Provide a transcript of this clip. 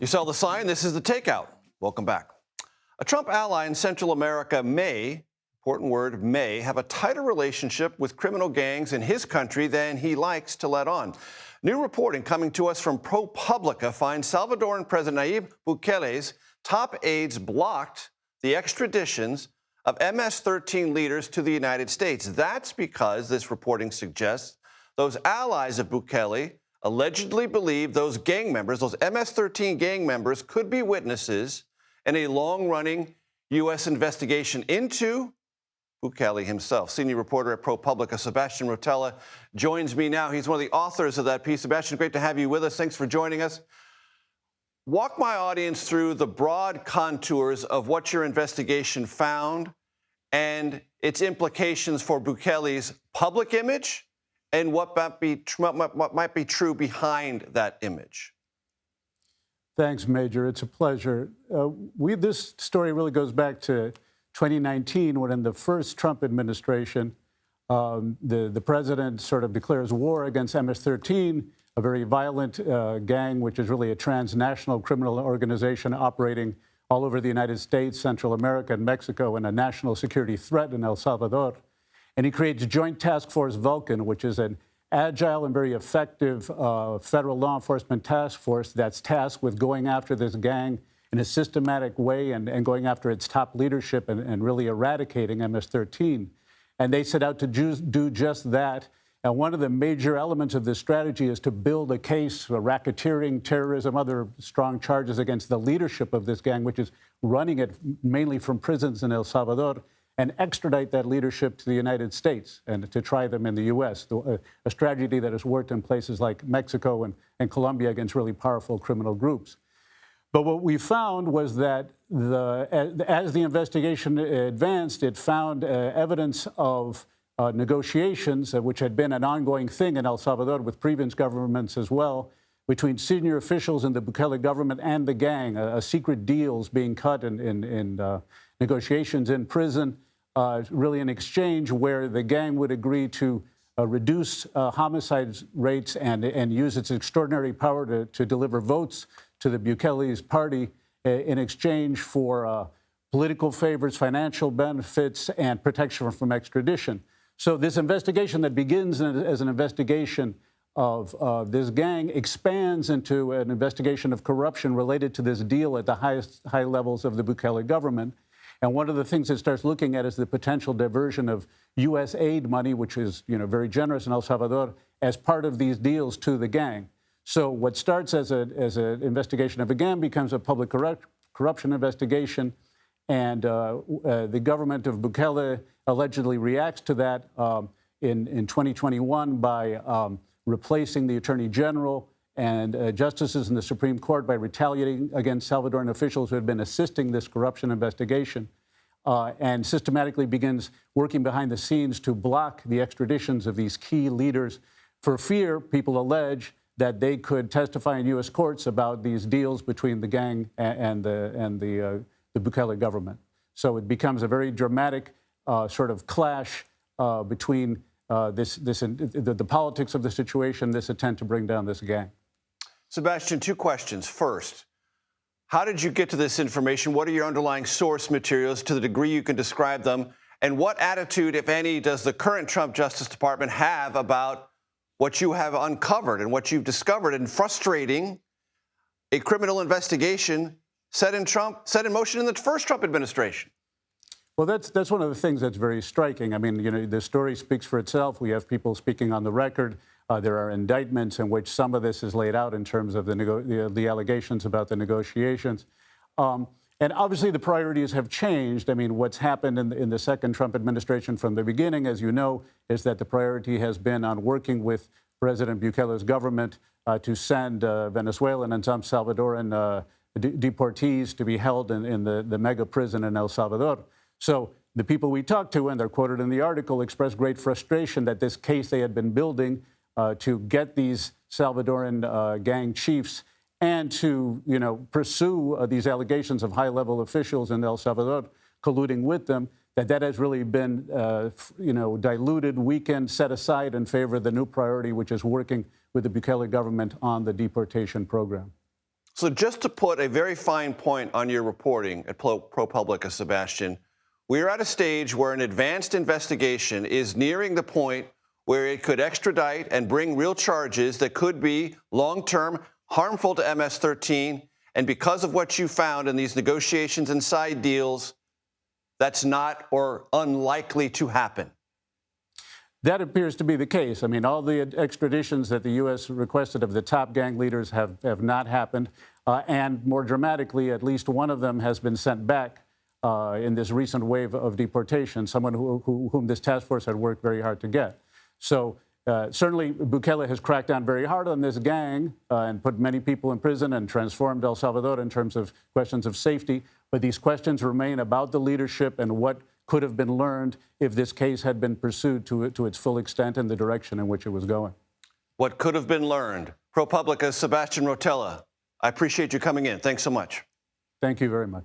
You saw the sign. This is the Takeout. Welcome back. A Trump ally in Central America may, important word, may, have a tighter relationship with criminal gangs in his country than he likes to let on. New reporting coming to us from ProPublica finds Salvadoran President Nayib Bukele's top aides blocked the extraditions of MS-13 leaders to the United States. That's because, this reporting suggests, those allies of Bukele allegedly believe those gang members, those MS-13 gang members, could be witnesses in a long-running U.S. investigation into Bukele himself. Senior reporter at ProPublica, Sebastian Rotel, joins me now. He's one of the authors of that piece. Sebastian, great to have you with us. Thanks for joining us. Walk my audience through the broad contours of what your investigation found and its implications for Bukele's public image and what might be true behind that image. Thanks, Major. It's a pleasure. This story really goes back to 2019, when in the first Trump administration, the president sort of declares war against MS-13, a very violent gang, which is really a transnational criminal organization operating all over the United States, Central America, and Mexico, and a national security threat in El Salvador. And he creates Joint Task Force Vulcan, which is an agile and very effective federal law enforcement task force that's tasked with going after this gang in a systematic way and going after its top leadership and really eradicating MS-13. And they set out to do just that. And one of the major elements of this strategy is to build a case for racketeering, terrorism, other strong charges against the leadership of this gang, which is running it mainly from prisons in El Salvador, and extradite that leadership to the United States and to try them in the U.S., a strategy that has worked in places like Mexico and Colombia against really powerful criminal groups. But what we found was that as the investigation advanced, it found evidence of negotiations, which had been an ongoing thing in El Salvador with previous governments as well, between senior officials in the Bukele government and the gang, secret deals being cut in negotiations in prison, really in exchange where the gang would agree to reduce homicide rates and use its extraordinary power to deliver votes to the Bukele's party in exchange for political favors, financial benefits, and protection from extradition. So this investigation that begins as an investigation of this gang expands into an investigation of corruption related to this deal at the high levels of the Bukele government. And one of the things it starts looking at is the potential diversion of U.S. aid money, which is very generous in El Salvador, as part of these deals to the gang. So what starts as an investigation of a gang becomes a public corruption investigation, and the government of Bukele allegedly reacts to that in 2021 by replacing the Attorney General and justices in the Supreme Court by retaliating against Salvadoran officials who had been assisting this corruption investigation, and systematically begins working behind the scenes to block the extraditions of these key leaders for fear, people allege, that they could testify in U.S. courts about these deals between the gang and the Bukele government. So it becomes a very dramatic sort of clash between the politics of the situation, this attempt to bring down this gang. Sebastian, two questions. First, how did you get to this information? What are your underlying source materials to the degree you can describe them? And what attitude, if any, does the current Trump Justice Department have about what you have uncovered and what you've discovered in frustrating a criminal investigation set in motion in the first Trump administration? Well, that's one of the things that's very striking. I mean, the story speaks for itself. We have people speaking on the record. There are indictments in which some of this is laid out in terms of the allegations about the negotiations. And obviously, the priorities have changed. I mean, what's happened in the second Trump administration from the beginning, as you know, is that the priority has been on working with President Bukele's government to send Venezuelan and some Salvadoran deportees to be held in the mega prison in El Salvador. So the people we talked to, and they're quoted in the article, expressed great frustration that this case they had been building to get these Salvadoran gang chiefs and to, pursue these allegations of high-level officials in El Salvador colluding with them, that has really been, diluted, weakened, set aside in favor of the new priority, which is working with the Bukele government on the deportation program. So just to put a very fine point on your reporting at ProPublica, Sebastian, we are at a stage where an advanced investigation is nearing the point where it could extradite and bring real charges that could be long-term harmful to MS-13. And because of what you found in these negotiations and side deals, that's not or unlikely to happen. That appears to be the case. I mean, all the extraditions that the U.S. requested of the top gang leaders have not happened. And more dramatically, at least one of them has been sent back in this recent wave of deportation, someone whom this task force had worked very hard to get. So certainly Bukele has cracked down very hard on this gang and put many people in prison and transformed El Salvador in terms of questions of safety. But these questions remain about the leadership and what could have been learned if this case had been pursued to its full extent in the direction in which it was going. What could have been learned. ProPublica's Sebastian Rotel, I appreciate you coming in. Thanks so much. Thank you very much.